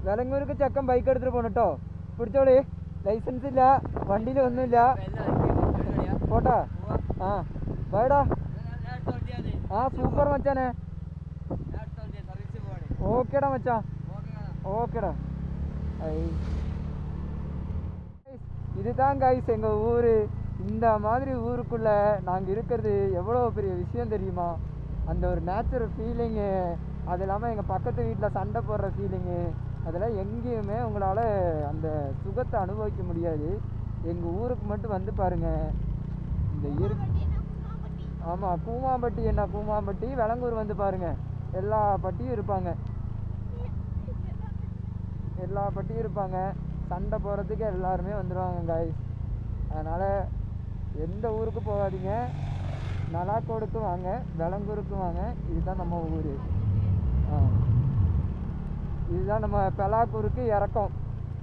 വെലങ്ങൂർക്ക് ചെക്കൻ ബൈക്ക് എടുത്തിട്ട് പോണം കേട്ടോ. പിടിച്ചോളി, ലൈസൻസ് ഇല്ല, വണ്ടിയിൽ ഒന്നുമില്ല. പോട്ടാ. ആ ബൈഡാ. ആ സൂപ്പർ മച്ചാനെ. ஓகேடா மச்சான், ஓகேடா. இதுதான் கைஸ் எங்கள் ஊர். இந்த மாதிரி ஊருக்குள்ளே நாங்கள் இருக்கிறது எவ்வளோ பெரிய விஷயம் தெரியுமா? அந்த ஒரு நேச்சுரல் ஃபீலிங்கு, அது இல்லாமல் எங்கள் பக்கத்து வீட்டில் சண்டை போடுற ஃபீலிங்கு, அதெல்லாம் எங்கேயுமே உங்களால் அந்த சுகத்தை அனுபவிக்க முடியாது. எங்கள் ஊருக்கு மட்டும் வந்து பாருங்கள். இந்த ஆமாம், கூமாம்பட்டி. என்ன கூமாம்பட்டி, வெளங்கூர் வந்து பாருங்கள். எல்லா பட்டியும் இருப்பாங்க, எல்லா பட்டியும் இருப்பாங்க. சண்டை போகிறதுக்கு எல்லாருமே வந்துடுவாங்க காய்ஸ். அதனால் எந்த ஊருக்கு போகாதீங்க, நலாக்கோடுக்கும் வாங்க, வெளங்கூருக்கும் வாங்க. இதுதான் நம்ம ஊர். இதுதான் நம்ம பெலாக்கூருக்கு இறக்கம்.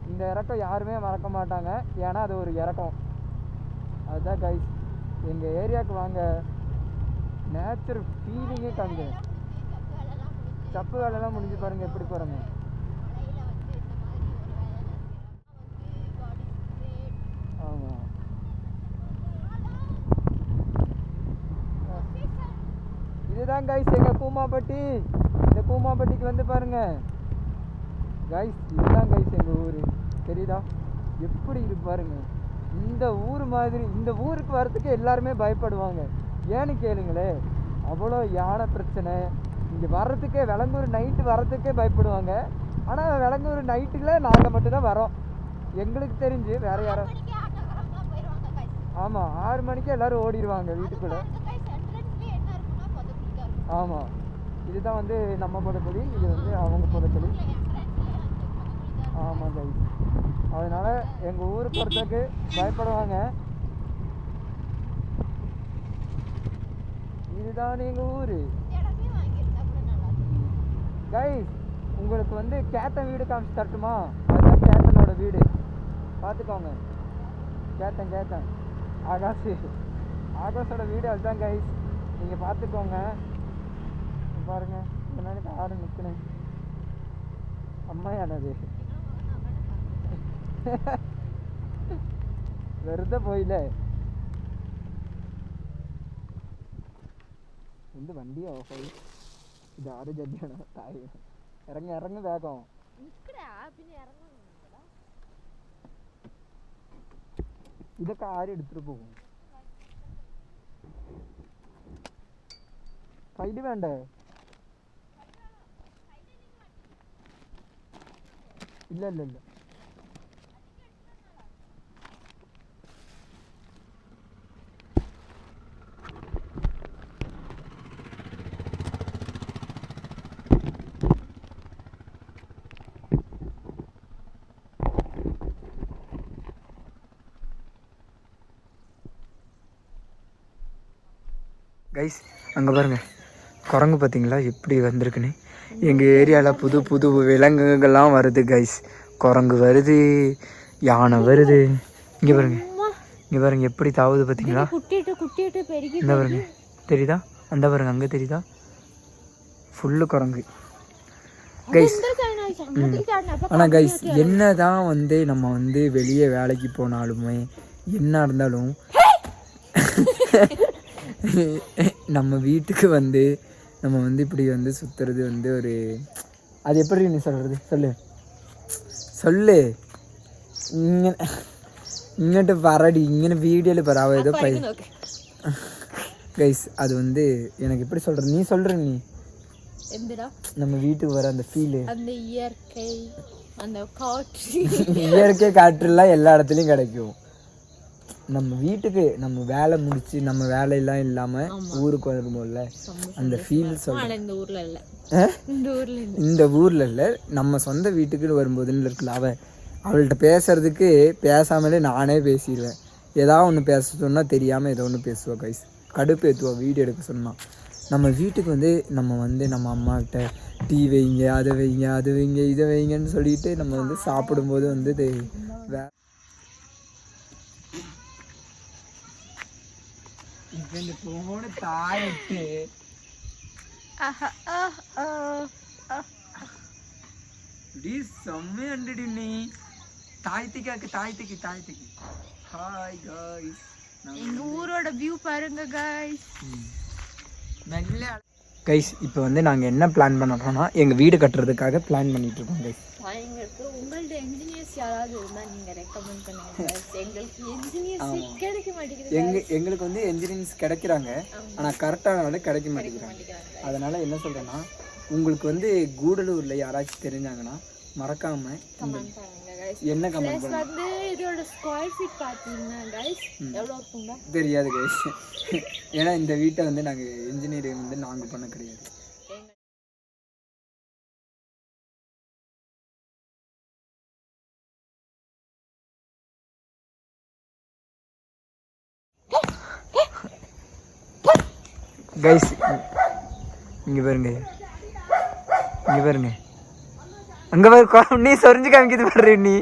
இந்த இறக்கம் யாருமே மறக்க மாட்டாங்க, ஏன்னா அது ஒரு இறக்கம். அதுதான் கைஸ், எங்கள் ஏரியாவுக்கு வாங்க, நேச்சுரல் ஃபீலிங்கே காமிங்க. சப்பு வேலைலாம் முடிஞ்சு பாருங்கள் எப்படி போகிறோங்க. ஆமாம், இதுதான் கைஸ் எங்கள் கூமாம்பட்டி. இந்த கூமாம்பட்டிக்கு வந்து பாருங்கள் கைஸ். இதுதான் கைஸ் எங்கள் ஊர். தெரியுதா எப்படி இருக்கு பாருங்க. இந்த ஊர் மாதிரி, இந்த ஊருக்கு வரத்துக்கு எல்லாருமே பயப்படுவாங்க. ஏன்னு கேளுங்களே, அவ்வளோ யானை பிரச்சனை. இங்கே வர்றதுக்கே, வெளங்கூர் நைட்டு வர்றதுக்கே பயப்படுவாங்க. ஆனால் வெளங்கூர் நைட்டில் நாங்கள் மட்டும்தான் வரோம், எங்களுக்கு தெரிஞ்சு. வேறு யாரும் ஆமாம், 6 மணிக்கு எல்லோரும் ஓடிடுவாங்க வீட்டுக்குள்ளே. ஆமாம், இதுதான் வந்து நம்ம புதக்குழி, இது வந்து அவங்க புதக்குழி. ஆமாம் கைஸ், அதனால் எங்கள் ஊருக்கு பொறுத்தக்கு பயப்படுவாங்க. இதுதான் எங்கள் ஊர் கைஸ். உங்களுக்கு வந்து கேத்தன் வீடு காமிச்சு தரட்டுமா? அதுதான் கேத்தனோட வீடு, பார்த்துக்கோங்க. கேத்தன் ஆகாஷோட வீடு அதுதான் கைஸ். நீங்கள் பார்த்துக்கோங்க. பாருங்கள், முன்னாடி ஆடு நிற்கணும். அம்மையானது வெறுத போயில இந்த வண்டியை ஆஃப் ஆகி இது ஆறு ஜட்டியான தாய். இறங்க வேகம். ഇതൊക്കെ ആരും എടുത്തിട്ട് പോകും. സൈഡ് വേണ്ടേ? ഇല്ല கைஸ், அங்கே பாருங்கள் குரங்கு பார்த்தீங்களா எப்படி வந்திருக்குன்னு. எங்கள் ஏரியாவில் புது விலங்குகள்லாம் வருது கைஸ். குரங்கு வருது, யானை வருது. இங்கே பாருங்க எப்படி தாவுது பார்த்தீங்களா? இந்த பாருங்க, தெரியுதா? அந்த பாருங்க, அங்கே தெரியுதா? ஃபுல்லு குரங்கு கைஸ். ஆனால் கைஸ், என்ன தான் வந்து நம்ம வந்து வெளியே வேலைக்கு போனாலுமே என்ன இருந்தாலும் நம்ம வீட்டுக்கு வந்து நம்ம வந்து இப்படி வந்து சுற்றுறது வந்து ஒரு, அது எப்படி நீ சொல்கிறது? சொல்லு ഇങ്ങോട്ട് പറടി, ഇങ്ങനെ വീഡിയോയിൽ പറയാവോ ஏதோ கைஸ். அது வந்து எனக்கு எப்படி சொல்கிறது, நீ சொல்கிற. நீ நம்ம வீட்டுக்கு வர அந்த ஃபீலு, அந்த இயற்கை, அந்த காற்று, இயற்கை காற்றுலாம் எல்லா இடத்துலையும் கிடைக்கும். நம்ம வீட்டுக்கு நம்ம வேலை முடிச்சு நம்ம வேலையெல்லாம் இல்லாமல் ஊருக்கு வரும்போதுல அந்த ஃபீல் சொல்கிறேன். இந்த ஊரில் இல்லை, நம்ம சொந்த வீட்டுக்கு வரும்போதுன்னு இருக்குல்ல, அவள்கிட்ட பேசுறதுக்கு பேசாமலே நானே பேசிடுவேன். ஏதாவது ஒன்று பேச சொன்னால் தெரியாமல் ஏதோ ஒன்று பேசுவேன் கைஸ். கடுப்பு ஏற்றுவா வீடியோ எடுக்க சொன்னால். நம்ம வீட்டுக்கு வந்து நம்ம அம்மாக்கிட்ட டீ வைங்க, அதை வைங்க, அது வைங்க, இதை வைங்கன்னு சொல்லிட்டு நம்ம வந்து சாப்பிடும்போது வந்து இப்போ இந்த ஃபோனு தாயிட்டு செம்மையண்டடி நீ தாய்த்திக்கு ஹாய் காய்ஸ், எங்க ஊரோட வியூ பாருங்க காய்ஸ். கைஸ் இப்போ வந்து நாங்கள் என்ன பிளான் பண்ணுறோம்னா எங்கள் வீடு கட்டுறதுக்காக பிளான் பண்ணிட்டு இருக்கோம் கைஸ். உங்கள்ட்ட என்ஜினியர்ஸ் யாராவது இருந்தால் நீங்கள் ரெக்கமெண்ட் பண்ணுங்க. எங்களுக்கு என்ஜினியர்ஸ் கிடைக்க மாட்டேங்குது. எங்களுக்கு வந்து என்ஜினியர்ஸ் கிடைக்கிறாங்க, ஆனால் கரெக்டான கிடைக்க மாட்டேங்கிறாங்க. அதனால் என்ன சொல்கிறேன்னா, உங்களுக்கு வந்து கூடலூரில் யாராச்சும் தெரிஞ்சாங்கன்னா மறக்காம என்ன கமெண்ட் பண்ணுங்க. வந்து இதோட ஸ்கொயர் ஃபீட் பார்த்தீங்கன்னா गाइस எவ்வளோ இருக்கும்டா தெரியாது गाइस. ஏன்னா இந்த வீட்டை வந்து நாங்கள் இன்ஜினியரிங் வந்து நாங்கள் பண்ண கிடையாது. गाइस இங்கே பாருங்க, அங்கே பாரு, நீ சொரிஞ்சு காமிக்கிது பாரு நீ.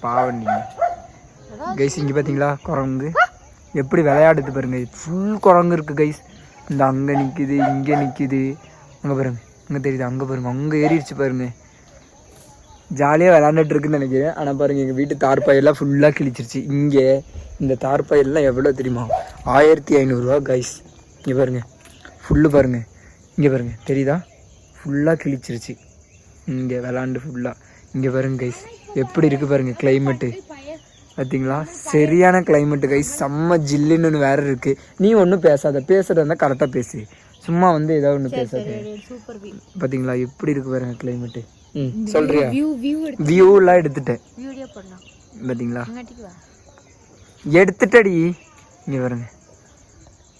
பாவம் நீ. கைஸ் இங்கே பார்த்தீங்களா குரங்கு எப்படி விளையாடுது பாருங்க. ஃபுல் குரங்கு இருக்குது கைஸ். இந்த அங்கே நிற்கிது, இங்கே நிற்கிது, அங்கே பாருங்க, அங்கே தெரியுது, அங்கே பாருங்க, அங்கே ஏறிடுச்சு பாருங்க. ஜாலியாக விளாண்டுட்டு இருக்குன்னு நினைக்கிறேன். ஆனால் பாருங்கள் எங்கள் வீட்டு தார்பாயெல்லாம் ஃபுல்லாக கிழிச்சிருச்சு. இங்கே இந்த தார்பாயெல்லாம் எவ்வளோ தெரியுமா? 1500 கைஸ். இங்கே பாருங்கள் ஃபுல்லு பாருங்கள், இங்கே பாருங்கள் தெரியுதா, ஃபுல்லாக கிழிச்சிருச்சு. இங்கே விளாண்டு ஃபுல்லாக. இங்கே பாருங்க கைஸ் எப்படி இருக்குது பாருங்கள் கிளைமேட்டு பார்த்தீங்களா? சரியான கிளைமேட்டு கைஸ், செம்ம ஜில்லுன்னு வேறு இருக்குது. நீ ஒன்றும் பேசுகிறதா இருந்தால் கரெக்டாக பேசு, சும்மா வந்து ஏதாவது ஒன்று பேசாது. பார்த்தீங்களா எப்படி இருக்குது பாருங்கள் கிளைமேட்டு. சொல்றியா? வியூலாம் எடுத்துட்டேன் பார்த்தீங்களா, எடுத்துட்டடி. இங்கே பாருங்க,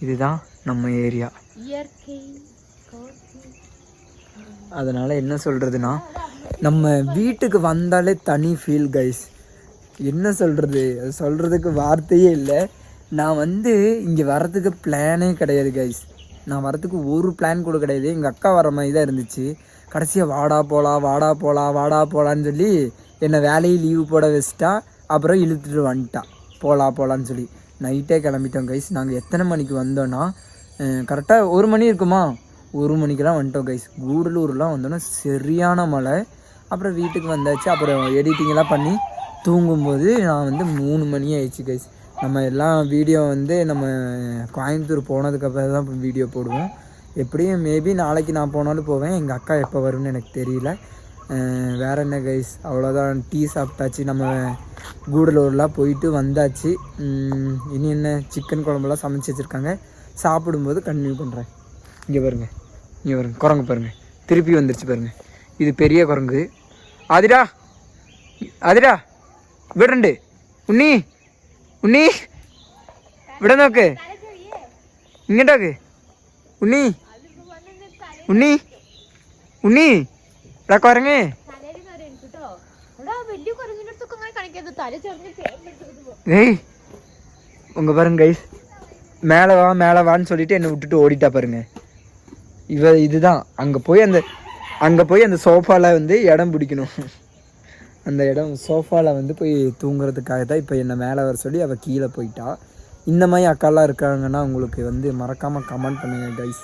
இதுதான் நம்ம ஏரியா. அதனால் என்ன சொல்கிறதுனா, நம்ம வீட்டுக்கு வந்தாலே தனி ஃபீல் கைஸ். என்ன சொல்கிறது, அது சொல்கிறதுக்கு வார்த்தையே இல்லை. நான் வந்து இங்கே வர்றதுக்கு பிளானே கிடையாது கைஸ். நான் வரத்துக்கு ஒரு பிளான் கூட கிடையாது. எங்கள் அக்கா வர மாதிரி தான் இருந்துச்சு. கடைசியாக வாடா போகலான்னு சொல்லி என்னை வேலையை லீவு போட வச்சுட்டா. அப்புறம் இழுத்துட்டு வந்துட்டான் போகலான்னு சொல்லி. நைட்டே கிளம்பிட்டோம் கைஸ். நாங்கள் எத்தனை மணிக்கு வந்தோன்னா கரெக்டாக 1 மணி இருக்குமா, 1 மணிக்கெலாம் வந்துட்டோம் கைஸ். கூடலூர்லாம் வந்தோன்னா சரியான மழை. அப்புறம் வீட்டுக்கு வந்தாச்சு. அப்புறம் எடிட்டிங்கெல்லாம் பண்ணி தூங்கும்போது நான் வந்து 3 மணி ஆயிடுச்சு கைஸ். நம்ம எல்லாம் வீடியோ வந்து நம்ம கோயம்புத்தூர் போனதுக்கப்புறம் தான் வீடியோ போடுவோம். எப்படியும் மேபி நாளைக்கு நான் போனாலும் போவேன். எங்கள் அக்கா எப்போ வரும்னு எனக்கு தெரியல. வேறு என்ன கைஸ், அவ்வளோதான். டீ சாப்பிட்டாச்சு, நம்ம கூடலூர்லாம் போயிட்டு வந்தாச்சு. இனி என்ன, சிக்கன் குழம்புலாம் சமைச்சி வச்சுருக்காங்க. சாப்பிடும்போது கண்டினியூ பண்ணுறேன். இங்கே பாருங்கள் குரங்கு பாருங்கள், திருப்பி வந்துருச்சு பாருங்கள். இது பெரிய குரங்கு. அதிரா விடண்டு உண்ணி விட நோக்கு, இங்கேட்டாக்கு உண்ணி குரங்கு. ஏய் உங்கள் பாருங்க கைஸ், மேலே வான்னு சொல்லிட்டு என்னை விட்டுட்டு ஓடிட்டா பாருங்க. இதுதான் அங்கே போய் அந்த சோஃபாவில் வந்து இடம் பிடிக்கணும். அந்த இடம் சோஃபாவில் வந்து போய் தூங்குறதுக்காக தான் இப்போ என்னை மேலே வர சொல்லி அவள் கீழே போயிட்டா. இந்த மாதிரி அக்காலாம் இருக்காங்கன்னா உங்களுக்கு வந்து மறக்காமல் கமெண்ட் பண்ணுங்கள் கைஸ்.